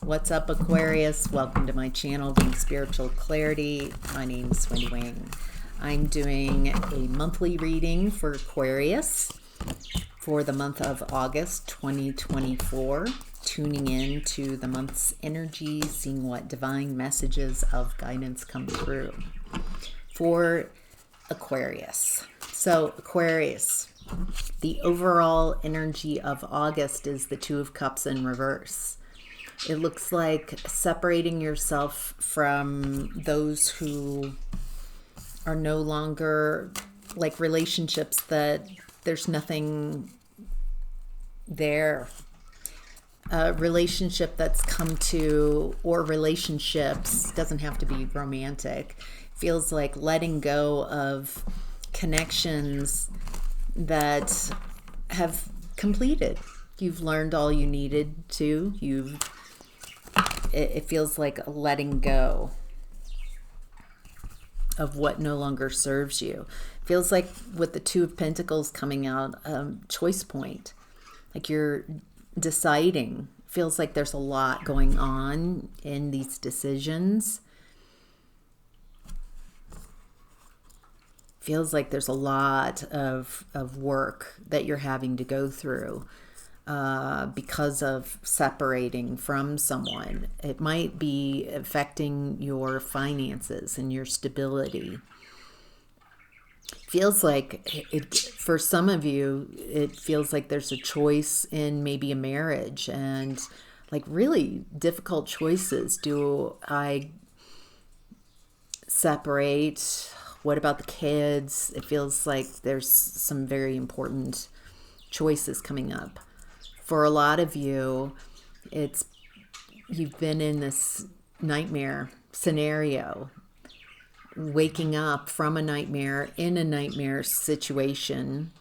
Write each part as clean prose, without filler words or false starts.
What's up, Aquarius? Welcome to my channel, Being Spiritual Clarity. My name is Wendy Wang. I'm doing a monthly reading for Aquarius for the month of August 2024. Tuning in to the month's energy, seeing what divine messages of guidance come through for Aquarius. So, Aquarius, the overall energy of August is the Two of Cups in reverse. It looks like separating yourself from those who are no longer like relationships that there's nothing there. A relationship that's come to, or relationships, doesn't have to be romantic, feels like letting go of connections that have completed. You've learned all you needed to. It feels like letting go of what no longer serves you. Feels like with the Two of Pentacles coming out, choice point. Like you're deciding. Feels like there's a lot going on in these decisions. Feels like there's a lot of work that you're having to go through. Because of separating from someone. It might be affecting your finances and your stability. Feels like for some of you, it feels like there's a choice in maybe a marriage and like really difficult choices. Do I separate? What about the kids? It feels like there's some very important choices coming up. For a lot of you, you've been in this nightmare scenario, waking up from a nightmare in a nightmare situation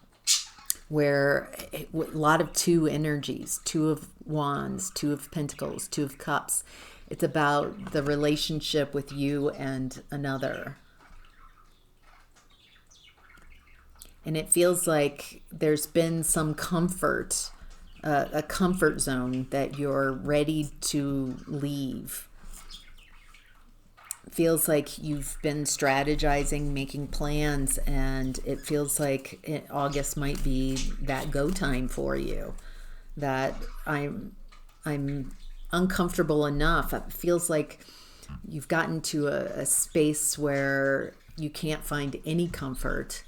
where a lot of two energies, Two of Wands, Two of Pentacles, Two of Cups. It's about the relationship with you and another. And it feels like there's been some comfort, a comfort zone that you're ready to leave. Feels like you've been strategizing, making plans, and it feels like August might be that go time for you. That I'm uncomfortable enough. It feels like you've gotten to a space where you can't find any comfort.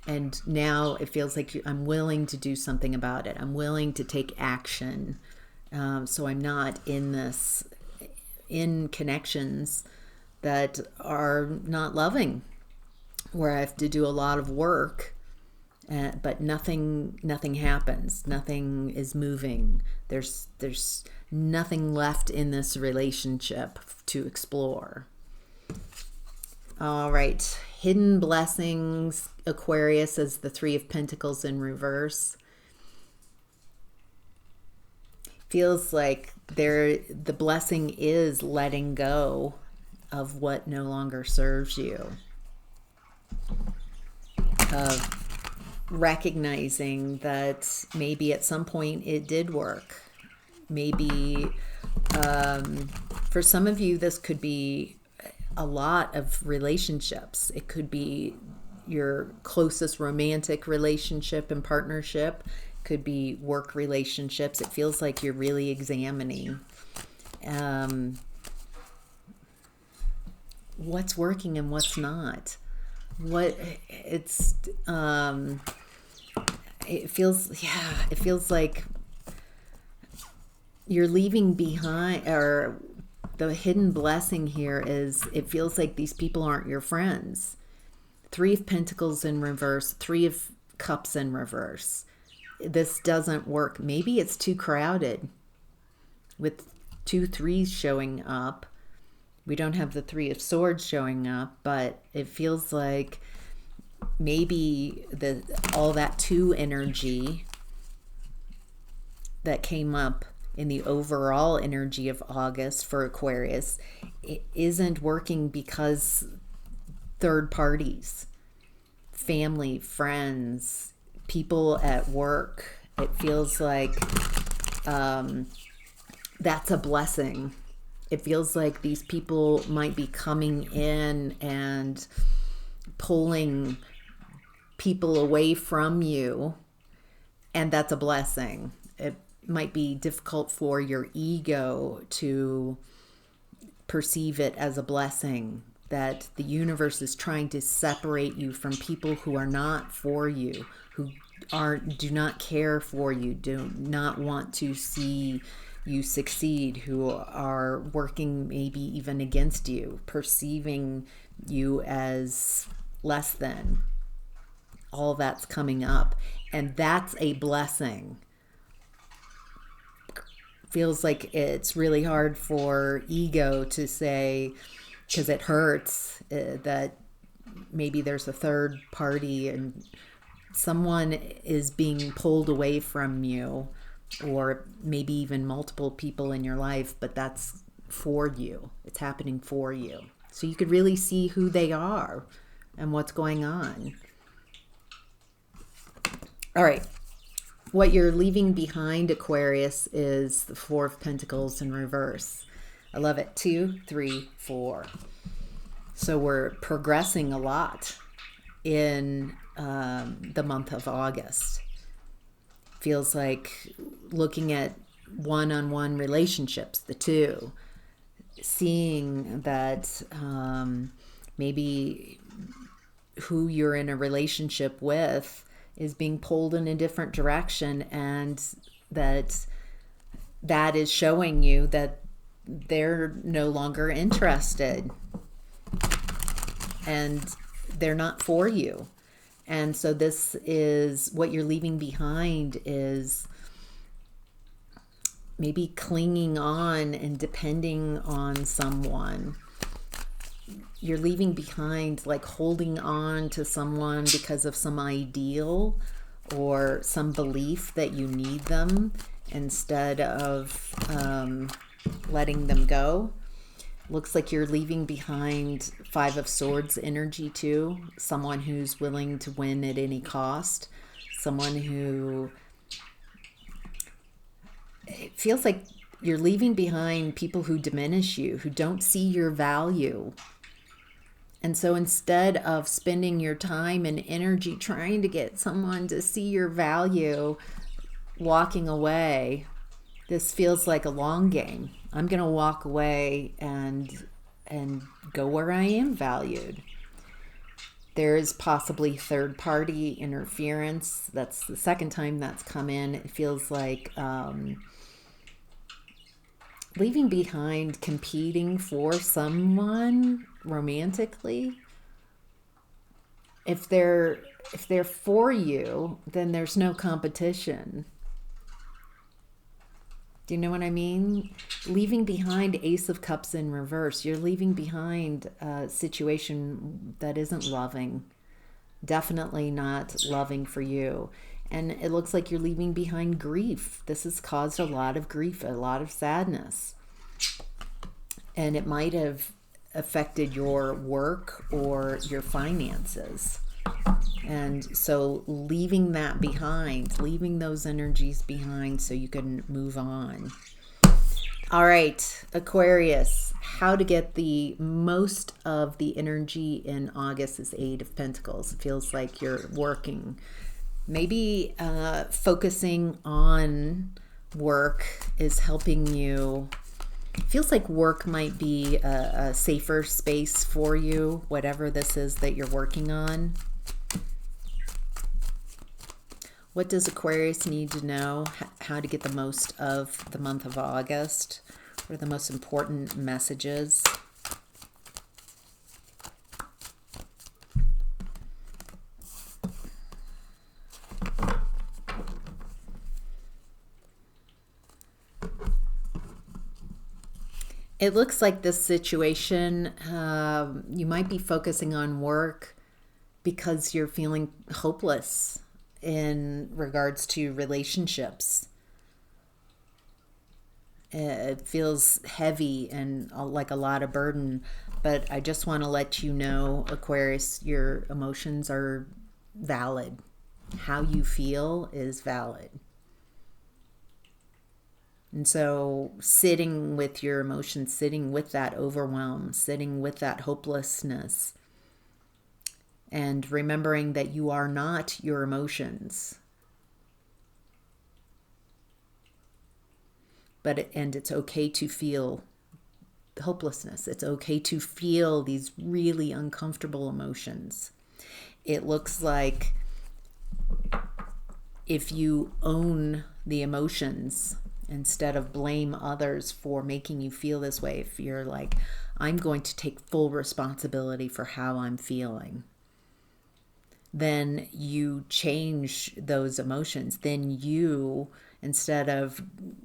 And now it feels like I'm willing to do something about it. I'm willing to take action. So I'm not in connections that are not loving, where I have to do a lot of work, but nothing happens. Nothing is moving. There's nothing left in this relationship to explore. All right. Hidden blessings, Aquarius, as the Three of Pentacles in reverse. Feels like the blessing is letting go of what no longer serves you. Of recognizing that maybe at some point it did work. Maybe for some of you, this could be a lot of relationships. It could be your closest romantic relationship and partnership. It could be work relationships. It feels like you're really examining what's working and what's not. It feels like you're leaving behind, or the hidden blessing here is it feels like these people aren't your friends. Three of Pentacles in reverse, Three of Cups in reverse. This doesn't work. Maybe it's too crowded with 2 threes showing up. We don't have the Three of Swords showing up, but it feels like maybe all that two energy that came up in the overall energy of August for Aquarius, it isn't working because third parties, family, friends, people at work, it feels like that's a blessing. It feels like these people might be coming in and pulling people away from you, and that's a blessing. It might be difficult for your ego to perceive it as a blessing, that the universe is trying to separate you from people who are not for you, who do not care for you, do not want to see you succeed, who are working maybe even against you, perceiving you as less than. All that's coming up, and that's a blessing. Feels like it's really hard for ego to say, because it hurts, that maybe there's a third party and someone is being pulled away from you, or maybe even multiple people in your life, but that's for you. It's happening for you. So you could really see who they are and what's going on. All right. What you're leaving behind, Aquarius, is the Four of Pentacles in reverse. I love it. 2, 3, 4. So we're progressing a lot in the month of August. Feels like looking at one-on-one relationships, the two, seeing that maybe who you're in a relationship with is being pulled in a different direction, and that is showing you that they're no longer interested and they're not for you. And so this is what you're leaving behind, is maybe clinging on and depending on someone. You're leaving behind, like holding on to someone because of some ideal or some belief that you need them, instead of letting them go. Looks like you're leaving behind Five of Swords energy too. Someone who's willing to win at any cost. Someone who, it feels like you're leaving behind people who diminish you, who don't see your value. And so instead of spending your time and energy trying to get someone to see your value, walking away, this feels like a long game. I'm going to walk away and go where I am valued. There is possibly third party interference. That's the second time that's come in. It feels like leaving behind competing for someone romantically. If they're for you, then there's no competition. Do you know what I mean? Leaving behind Ace of Cups in reverse. You're leaving behind a situation that isn't loving. Definitely not loving for you. And it looks like you're leaving behind grief. This has caused a lot of grief, a lot of sadness. And it might have affected your work or your finances. And so leaving that behind, leaving those energies behind so you can move on. All right, Aquarius, how to get the most of the energy in August is Eight of Pentacles. It feels like you're working. Maybe focusing on work is helping you. Feels like work might be a safer space for you, whatever this is that you're working on. What does Aquarius need to know? How to get the most of the month of August? What are the most important messages? It looks like this situation, you might be focusing on work because you're feeling hopeless in regards to relationships. It feels heavy and like a lot of burden, but I just want to let you know, Aquarius, your emotions are valid. How you feel is valid. And so sitting with your emotions, sitting with that overwhelm, sitting with that hopelessness, and remembering that you are not your emotions. And it's okay to feel hopelessness. It's okay to feel these really uncomfortable emotions. It looks like if you own the emotions instead of blame others for making you feel this way, if you're like, I'm going to take full responsibility for how I'm feeling, then you change those emotions. Then you, instead of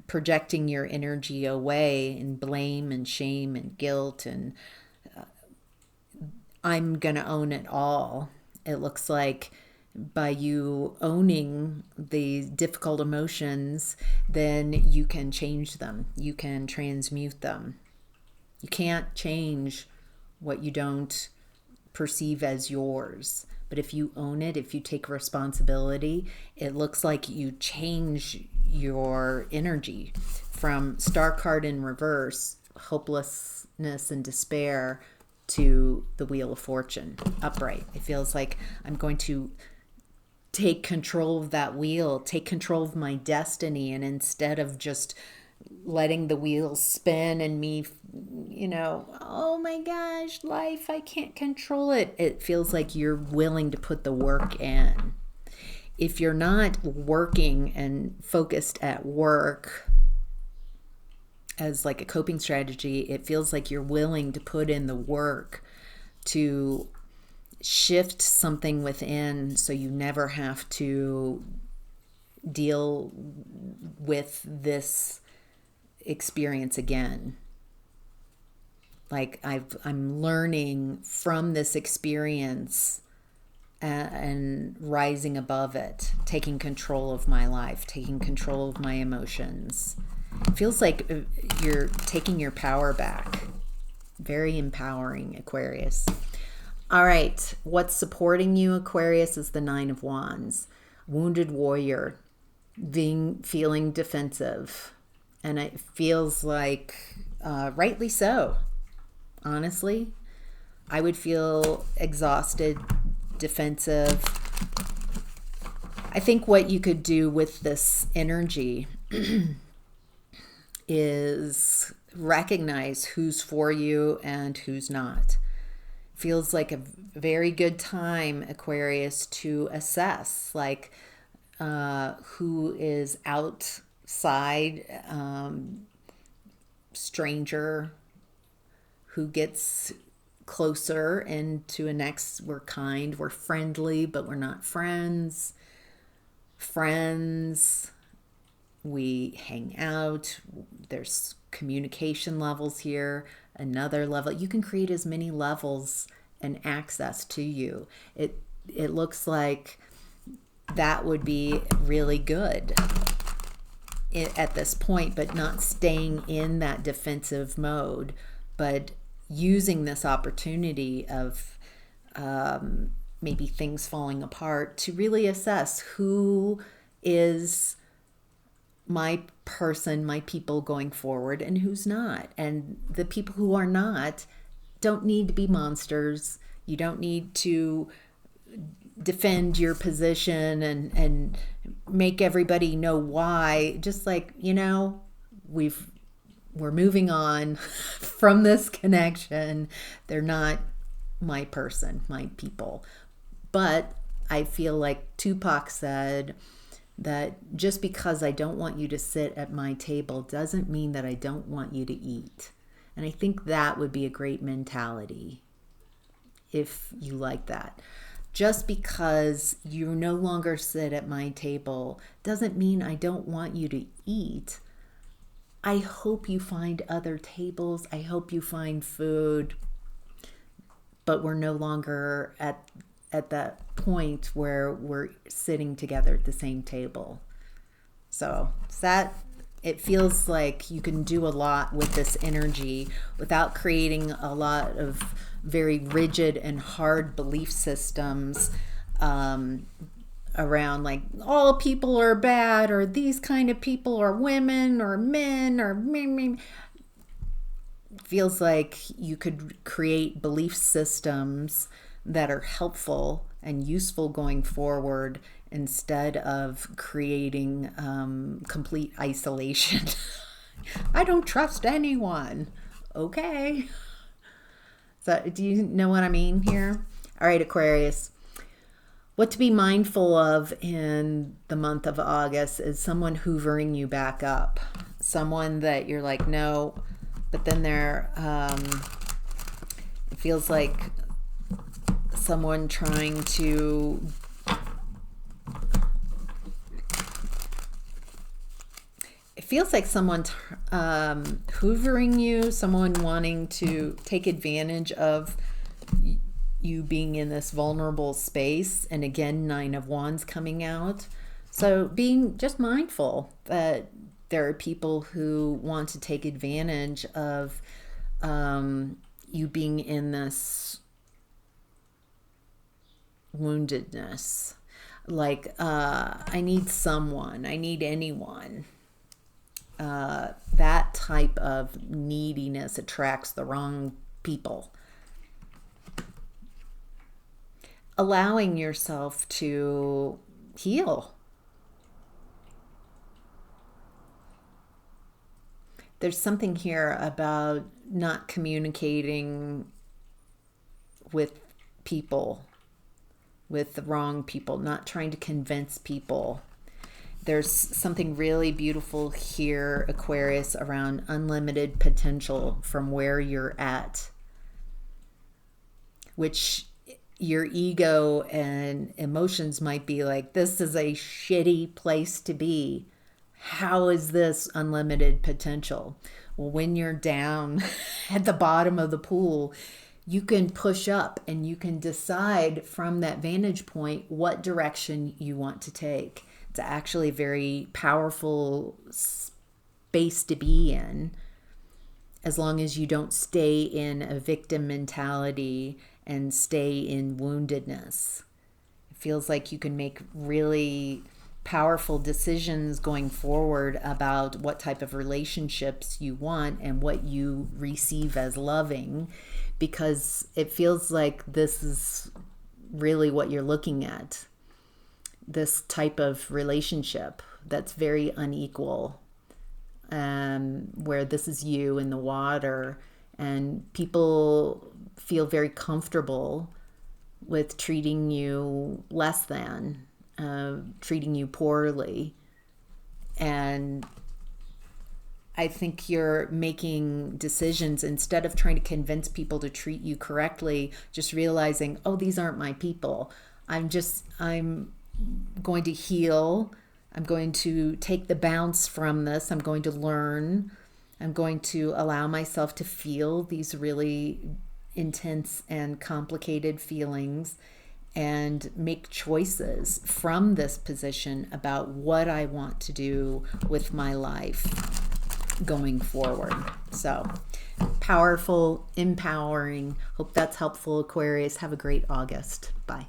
projecting your energy away in blame and shame and guilt and I'm going to own it all, it looks like by you owning the difficult emotions, then you can change them. You can transmute them. You can't change what you don't perceive as yours. But if you own it, if you take responsibility, it looks like you change your energy from star card in reverse, hopelessness and despair, to the Wheel of Fortune, upright. It feels like I'm going to take control of that wheel, take control of my destiny, and instead of just letting the wheel spin and me, oh my gosh, life, I can't control it. It feels like you're willing to put the work in. If you're not working and focused at work as like a coping strategy, it feels like you're willing to put in the work to shift something within so you never have to deal with this experience again. Like I'm learning from this experience and rising above it, taking control of my life, taking control of my emotions. It feels like you're taking your power back. Very empowering, Aquarius. All right, what's supporting you, Aquarius, is the Nine of Wands. Wounded warrior, feeling defensive. And it feels like, rightly so, honestly. I would feel exhausted, defensive. I think what you could do with this energy is recognize who's for you and who's not. Feels like a very good time, Aquarius, to assess like who is outside, stranger, who gets closer into a next, we're kind, we're friendly, but we're not friends. Friends, we hang out, there's communication levels here, another level. You can create as many levels and access to you. It looks like that would be really good at this point, but not staying in that defensive mode, but using this opportunity of maybe things falling apart to really assess who is my person, my people going forward, and who's not. And the people who are not don't need to be monsters. You don't need to defend your position and make everybody know why. Just like, we're moving on from this connection. They're not my person, my people. But I feel like Tupac said that just because I don't want you to sit at my table doesn't mean that I don't want you to eat. And I think that would be a great mentality if you like that. Just because you no longer sit at my table doesn't mean I don't want you to eat. I hope you find other tables. I hope you find food. But we're no longer at that point where we're sitting together at the same table. So it feels like you can do a lot with this energy without creating a lot of very rigid and hard belief systems, around like all people are bad, or these kind of people are women or men, or me. Feels like you could create belief systems that are helpful and useful going forward instead of creating complete isolation. I don't trust anyone. Okay. So do you know what I mean here? All right, Aquarius. What to be mindful of in the month of August is someone hoovering you back up. Someone that you're like, no, but then it feels like someone trying to feels like someone hoovering you, someone wanting to take advantage of you being in this vulnerable space. And again, 9 of Wands coming out. So being just mindful that there are people who want to take advantage of you being in this woundedness. Like, I need someone, I need anyone. That type of neediness attracts the wrong people. Allowing yourself to heal. There's something here about not communicating with people, with the wrong people, not trying to convince people. There's something really beautiful here, Aquarius, around unlimited potential from where you're at, which your ego and emotions might be like, this is a shitty place to be. How is this unlimited potential? Well, when you're down at the bottom of the pool, you can push up and you can decide from that vantage point what direction you want to take. It's actually a very powerful space to be in, as long as you don't stay in a victim mentality and stay in woundedness. It feels like you can make really powerful decisions going forward about what type of relationships you want and what you receive as loving, because it feels like this is really what you're looking at. This type of relationship that's very unequal, where this is you in the water and people feel very comfortable with treating you less than, treating you poorly. And I think you're making decisions instead of trying to convince people to treat you correctly, just realizing, oh, these aren't my people. I'm going to heal. I'm going to take the bounce from this. I'm going to learn. I'm going to allow myself to feel these really intense and complicated feelings and make choices from this position about what I want to do with my life going forward. So powerful, empowering. Hope that's helpful, Aquarius. Have a great August. Bye.